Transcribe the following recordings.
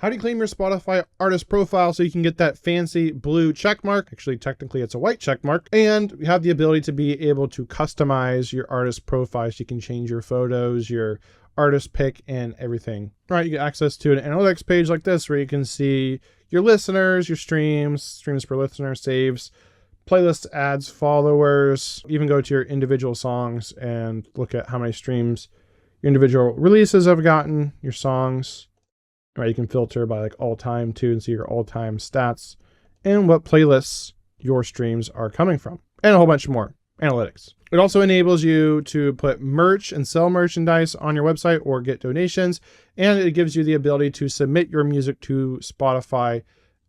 How do you claim your Spotify artist profile so you can get that fancy blue check mark? Actually, technically it's a white check mark. And you have the ability to be able to customize your artist profile so you can change your photos, your artist pick, and everything. All right, you get access to an analytics page like this where you can see your listeners, your streams per listener, saves, playlists, ads, followers, even go to your individual songs and look at how many streams your individual releases have gotten, your songs. Right, you can filter by like all time too and see your all time stats and what playlists your streams are coming from, and a whole bunch more analytics. It also enables you to put merch and sell merchandise on your website or get donations, and it gives you the ability to submit your music to Spotify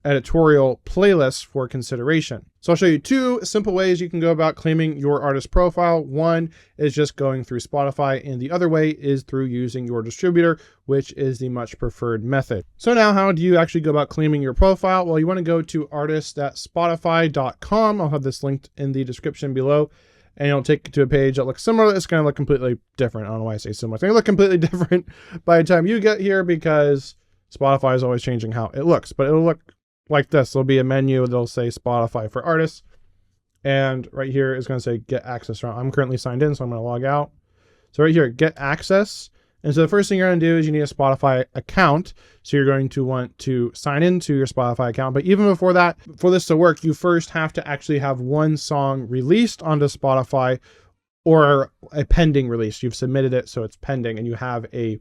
editorial playlists for consideration. So I'll show you two simple ways you can go about claiming your artist profile. One is just going through Spotify, and the other way is through using your distributor, which is the much preferred method. So now how do you actually go about claiming your profile? Well, you want to go to artist.spotify.com. I'll have this linked in the description below, and it'll take you to a page that looks similar. It's going to look completely different. I don't know why I say similar. It's going to look completely different by the time you get here because Spotify is always changing how it looks, but it'll look like this. There'll be a menu that'll say Spotify for artists, and right here is going to say get access. I'm currently signed in, so I'm going to log out. So right here, get access. And so the first thing you're going to do is you need a Spotify account. So you're going to want to sign into your Spotify account. But even before that, for this to work, you first have to actually have one song released onto Spotify or a pending release. You've submitted it, so it's pending, and you have a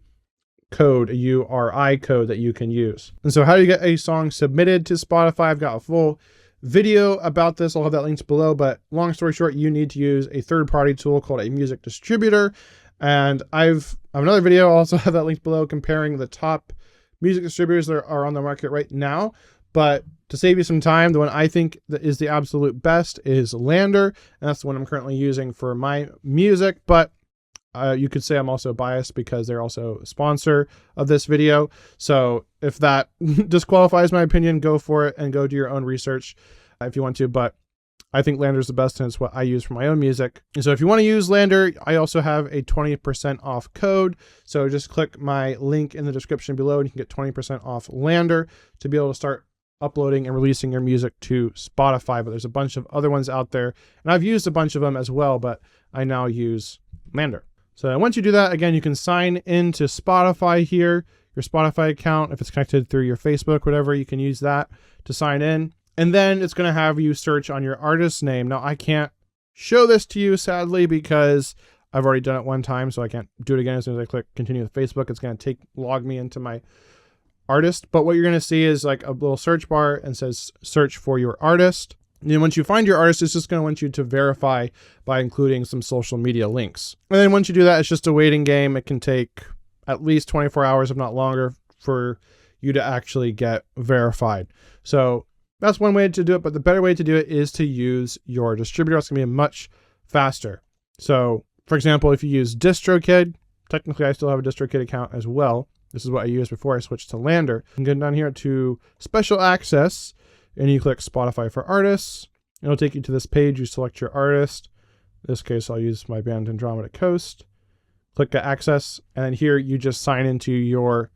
code, a URI code that you can use. And so how do you get a song submitted to Spotify? I've got a full video about this. I'll have that linked below, but long story short, you need to use a third-party tool called a music distributor. And I have another video, I'll also have that linked below, comparing the top music distributors that are on the market right now. But to save you some time, the one I think that is the absolute best is Lander. And that's the one I'm currently using for my music. But you could say I'm also biased because they're also a sponsor of this video. So if that disqualifies my opinion, go for it and go do your own research if you want to. But I think Lander is the best, and it's what I use for my own music. And so if you want to use Lander, I also have a 20% off code. So just click my link in the description below and you can get 20% off Lander to be able to start uploading and releasing your music to Spotify. But there's a bunch of other ones out there, and I've used a bunch of them as well, but I now use Lander. So once you do that, again, you can sign into Spotify here, your Spotify account. If it's connected through your Facebook, whatever, you can use that to sign in. And then it's going to have you search on your artist name. Now, I can't show this to you, sadly, because I've already done it one time, so I can't do it again. As soon as I click continue with Facebook, it's going to log me into my artist. But what you're going to see is like a little search bar and says search for your artist. And then once you find your artist, it's just going to want you to verify by including some social media links. And then once you do that, it's just a waiting game. It can take at least 24 hours, if not longer, for you to actually get verified. So that's one way to do it, but the better way to do it is to use your distributor. It's going to be much faster. So for example, if you use DistroKid, technically I still have a DistroKid account as well. This is what I used before I switched to Lander. You can go down here to special access, and you click Spotify for artists. It'll take you to this page. You select your artist. In this case, I'll use my band Andromeda Coast. Click Get Access, and then here you just sign into your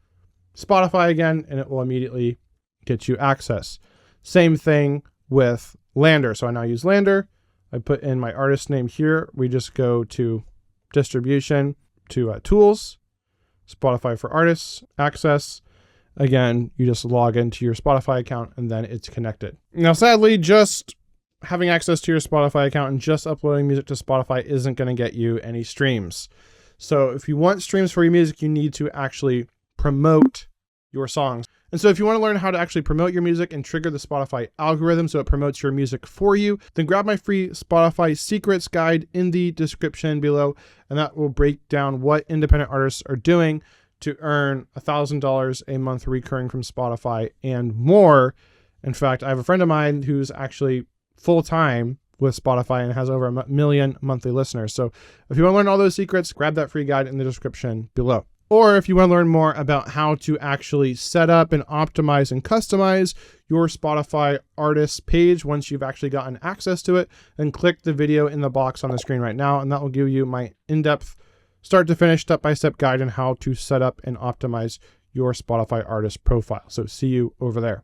Spotify again, and it will immediately get you access. Same thing with Lander. So I now use Lander. I put in my artist name here. We just go to distribution, to tools, Spotify for artists, access. Again, you just log into your Spotify account and then it's connected. Now, sadly, just having access to your Spotify account and just uploading music to Spotify isn't going to get you any streams. So if you want streams for your music, you need to actually promote your songs. And so if you want to learn how to actually promote your music and trigger the Spotify algorithm so it promotes your music for you, then grab my free Spotify secrets guide in the description below, and that will break down what independent artists are doing to earn $1,000 a month recurring from Spotify and more. In fact, I have a friend of mine who's actually full-time with Spotify and has over 1 million monthly listeners. So if you want to learn all those secrets, grab that free guide in the description below. Or if you want to learn more about how to actually set up and optimize and customize your Spotify artist page once you've actually gotten access to it, then click the video in the box on the screen right now, and that will give you my in-depth, start to finish, step-by-step guide on how to set up and optimize your Spotify artist profile. So see you over there.